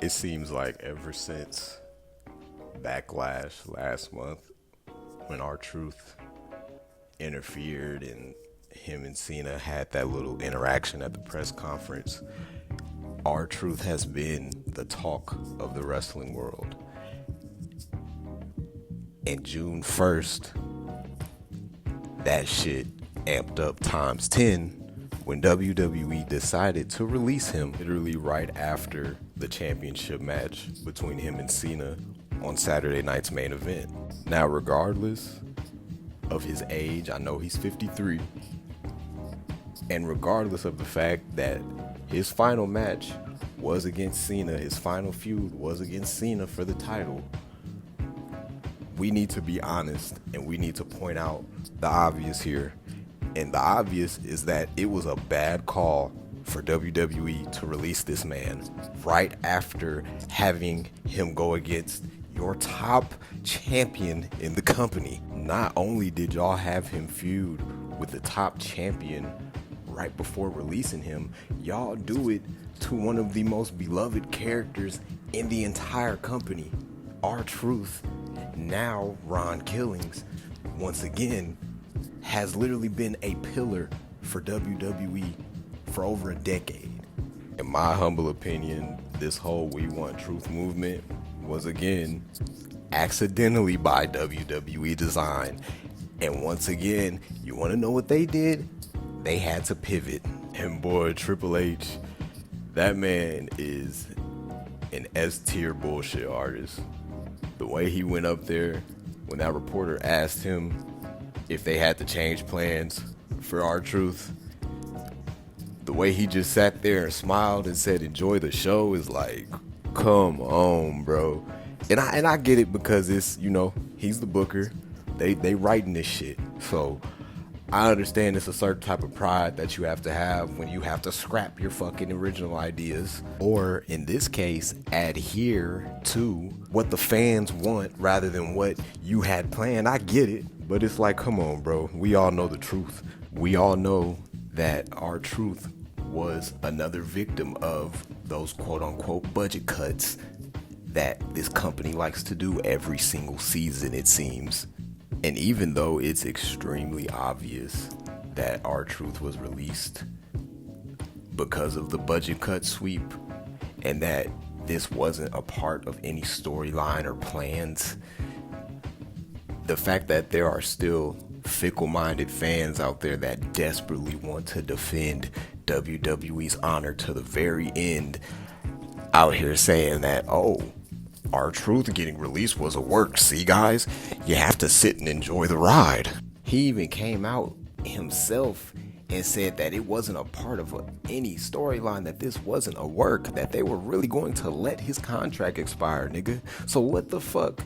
It seems like ever since Backlash last month, when R-Truth interfered and him and Cena had that little interaction at the press conference, R-Truth has been the talk of the wrestling world. And June 1st, that shit amped up times 10 when WWE decided to release him literally right after the championship match between him and Cena on Saturday night's main event. Now, regardless of his age, I know he's 53, and regardless of the fact that his final match was against Cena, his final feud was against Cena for the title, we need to be honest and we need to point out the obvious here. And the obvious is that it was a bad call for WWE to release this man right after having him go against your top champion in the company. Not only did y'all have him feud with the top champion right before releasing him, y'all do it to one of the most beloved characters in the entire company, R-Truth. Now Ron Killings, once again, has literally been a pillar for WWE for over a decade. In my humble opinion, this whole We Want Truth movement was again accidentally by WWE design. And once again, you want to know what they did? They had to pivot. And boy, Triple H, that man is an S-tier bullshit artist. The way he went up there when that reporter asked him if they had to change plans for R-Truth, the way he just sat there and smiled and said enjoy the show is like, come on, bro. And I get it because it's, he's the booker. They writing this shit. So I understand it's a certain type of pride that you have to have when you have to scrap your fucking original ideas, or in this case, adhere to what the fans want rather than what you had planned. I get it, but it's like, come on, bro. We all know the truth. We all know that R-Truth was another victim of those quote unquote budget cuts that this company likes to do every single season, it seems. And even though it's extremely obvious that R-Truth was released because of the budget cut sweep and that this wasn't a part of any storyline or plans, the fact that there are still fickle-minded fans out there that desperately want to defend WWE's honor to the very end out here saying that, oh, R-Truth getting released was a work. See, guys, you have to sit and enjoy the ride. He even came out himself and said that it wasn't a part of any storyline, that this wasn't a work, that they were really going to let his contract expire, nigga. So what the fuck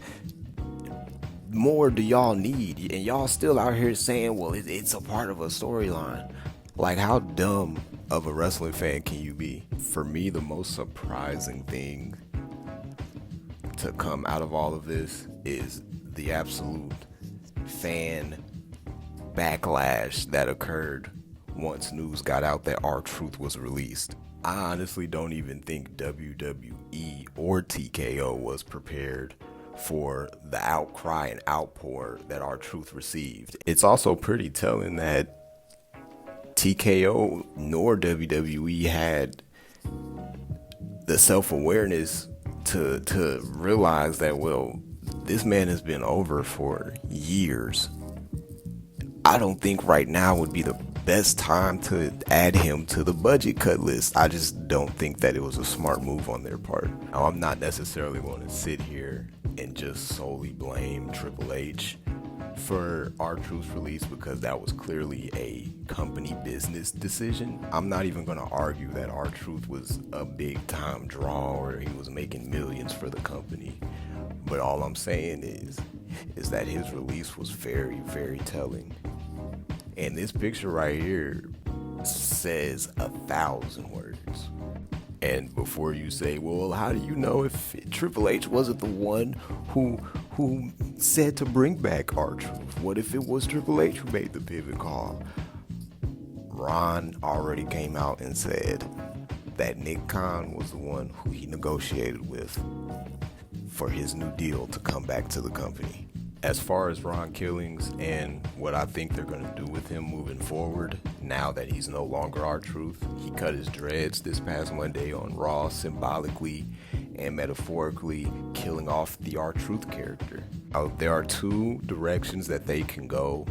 more do y'all need? And y'all still out here saying, well, it's a part of a storyline. Like, how dumb of a wrestling fan can you be? For me, the most surprising thing to come out of all of this is the absolute fan backlash that occurred once news got out that R-Truth was released. I honestly don't even think WWE or TKO was prepared for the outcry and outpour that R-Truth received. It's also pretty telling that TKO nor WWE had the self-awareness to realize that, well, this man has been over for years. I don't think right now would be the best time to add him to the budget cut list. I just don't think that it was a smart move on their part. Now, I'm not necessarily going to sit here and just solely blame Triple H for R-Truth's release because that was clearly a company business decision. I'm not even going to argue that R-Truth was a big time draw or he was making millions for the company. But all I'm saying is that his release was very, very telling. And this picture right here says 1,000 words. And before you say, well, how do you know if Triple H wasn't the one who said to bring back R-Truth? What if it was Triple H who made the pivot call? Ron already came out and said that Nick Khan was the one who he negotiated with for his new deal to come back to the company. As far as Ron Killings and what I think they're going to do with him moving forward, now that he's no longer R-Truth, he cut his dreads this past Monday on Raw, symbolically and metaphorically killing off the R-Truth character. Now, there are two directions that they can go,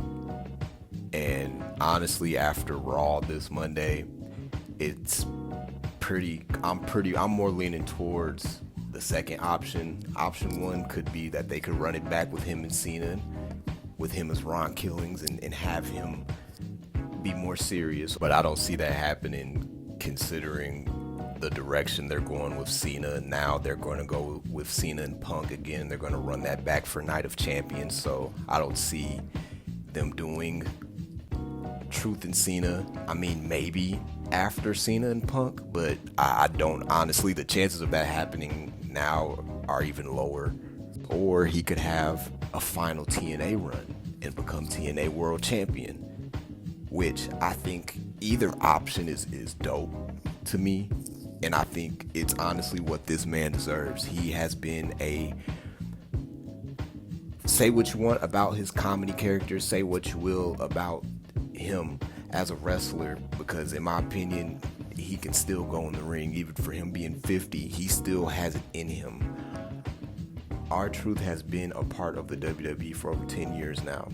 and honestly, after Raw this Monday, I'm more leaning towards the second option. Option one could be that they could run it back with him and Cena, with him as Ron Killings, and have him be more serious. But I don't see that happening, considering the direction they're going with Cena. Now they're going to go with Cena and Punk again. They're going to run that back for Night of Champions. So I don't see them doing Truth and Cena. I mean, maybe after Cena and Punk, but I don't. Honestly, the chances of that happening now are even lower. Or he could have a final TNA run and become TNA World Champion, which I think either option is dope to me, and I think it's honestly what this man deserves. He has been say what you want about his comedy character, say what you will about him as a wrestler, because in my opinion, he can still go in the ring. Even for him being 50, he still has it in him. R-Truth has been a part of the WWE for over 10 years now.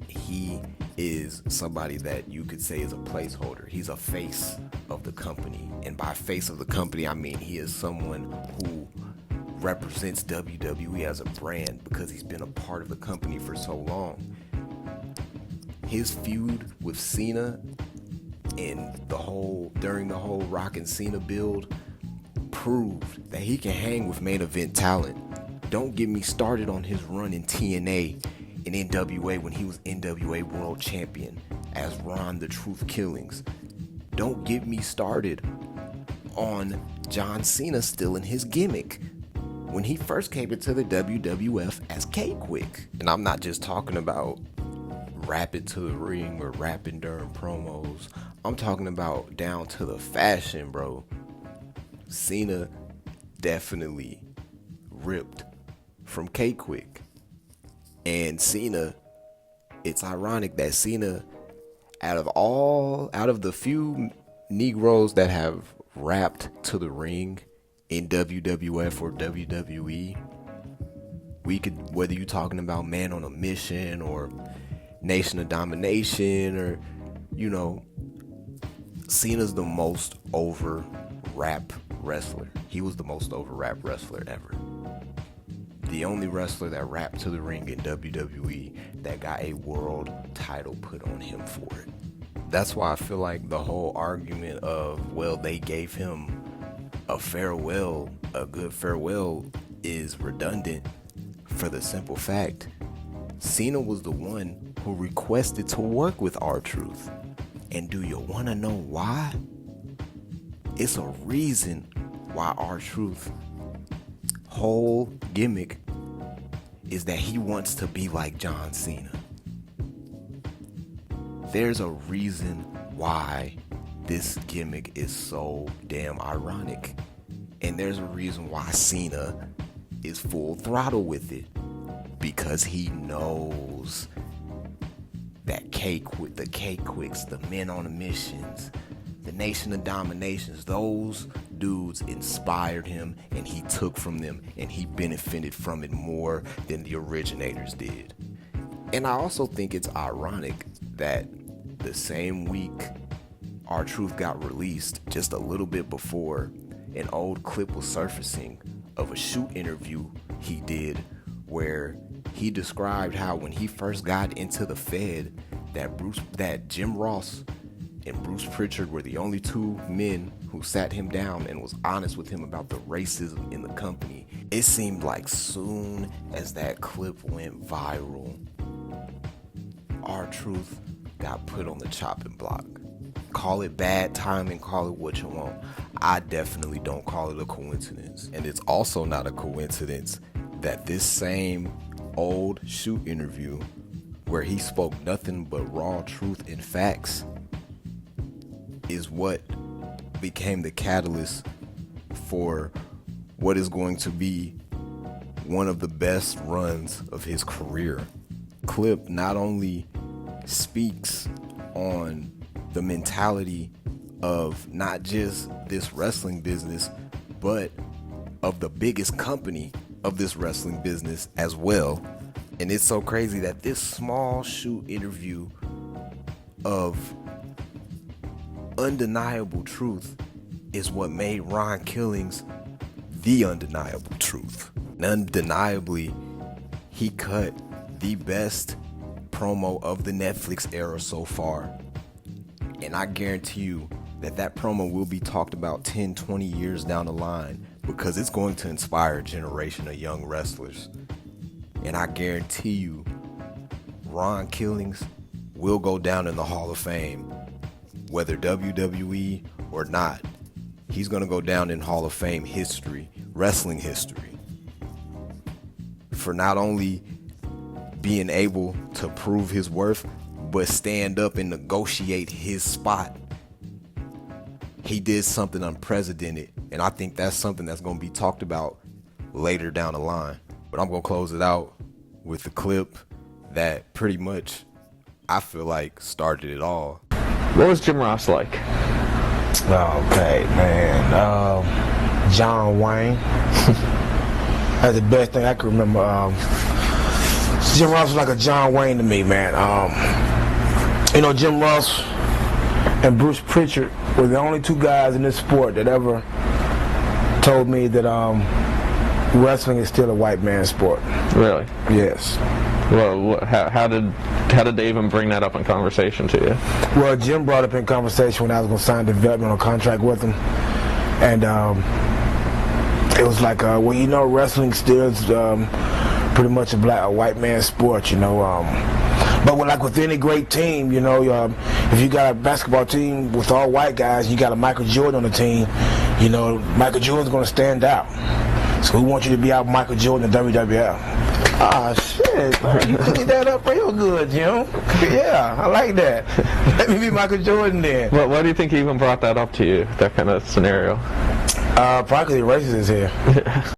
He is somebody that you could say is a placeholder. He's a face of the company, and by face of the company, I mean he is someone who represents WWE as a brand because he's been a part of the company for so long. His feud with Cena and during the whole Rock and Cena build proved that he can hang with main event talent. Don't get me started on his run in TNA and NWA when he was NWA World Champion as Ron the Truth Killings. Don't get me started on John Cena still in his gimmick when he first came into the WWF as K-Quick. And I'm not just talking about rapping to the ring or rapping during promos. I'm talking about down to the fashion, bro. Cena definitely ripped from K-Quick. And Cena, it's ironic that Cena, out of the few Negroes that have rapped to the ring in WWF or WWE, whether you're talking about Man on a Mission or Nation of Domination, or Cena's the most over rap wrestler. He was the most over rap wrestler ever. The only wrestler that rapped to the ring in WWE that got a world title put on him for it. That's why I feel like the whole argument of, well, they gave him a good farewell is redundant, for the simple fact Cena was the one who requested to work with R-Truth. And do you want to know why? It's a reason why R-Truth whole gimmick is that he wants to be like John Cena. There's a reason why this gimmick is so damn ironic. And there's a reason why Cena is full throttle with it. Because he knows that the K-Quicks, the Men on a Missions, the Nation of Dominations, those dudes inspired him, and he took from them, and he benefited from it more than the originators did. And I also think it's ironic that the same week R-Truth got released, just a little bit before, an old clip was surfacing of a shoot interview he did where he described how when he first got into the Fed, that Jim Ross and Bruce Pritchard were the only two men who sat him down and was honest with him about the racism in the company. It seemed like soon as that clip went viral, R-Truth got put on the chopping block. Call it bad timing, call it what you want. I definitely don't call it a coincidence. And it's also not a coincidence that this same old shoot interview where he spoke nothing but raw truth and facts is what became the catalyst for what is going to be one of the best runs of his career. Clip not only speaks on the mentality of not just this wrestling business, but of the biggest company of this wrestling business as well. And it's so crazy that this small shoot interview of undeniable truth is what made Ron Killings the undeniable truth. And undeniably, he cut the best promo of the Netflix era so far. And I guarantee you that promo will be talked about 10, 20 years down the line, because it's going to inspire a generation of young wrestlers. And I guarantee you, Ron Killings will go down in the Hall of Fame, whether WWE or not. He's going to go down in Hall of Fame history, wrestling history, for not only being able to prove his worth, but stand up and negotiate his spot. He did something unprecedented, and I think that's something that's going to be talked about later down the line. But I'm going to close it out with the clip that pretty much, I feel like, started it all. What was Jim Ross like? Okay, man. John Wayne. That's the best thing I can remember. Jim Ross was like a John Wayne to me, man. Jim Ross and Bruce Pritchard were the only two guys in this sport that ever told me that wrestling is still a white man's sport. Really? Yes. Well, how did they even bring that up in conversation to you? Well, Jim brought up in conversation when I was going to sign a developmental contract with him, and it was like, wrestling still is pretty much a white man's sport, But with any great team, if you got a basketball team with all white guys, you got a Michael Jordan on the team, Michael Jordan's going to stand out. So we want you to be out Michael Jordan in WWF. Ah, shit, man. You cleaned that up real good, Jim. Yeah, I like that. Let me be Michael Jordan then. Well, why do you think he even brought that up to you, that kind of scenario? Probably the racist is here.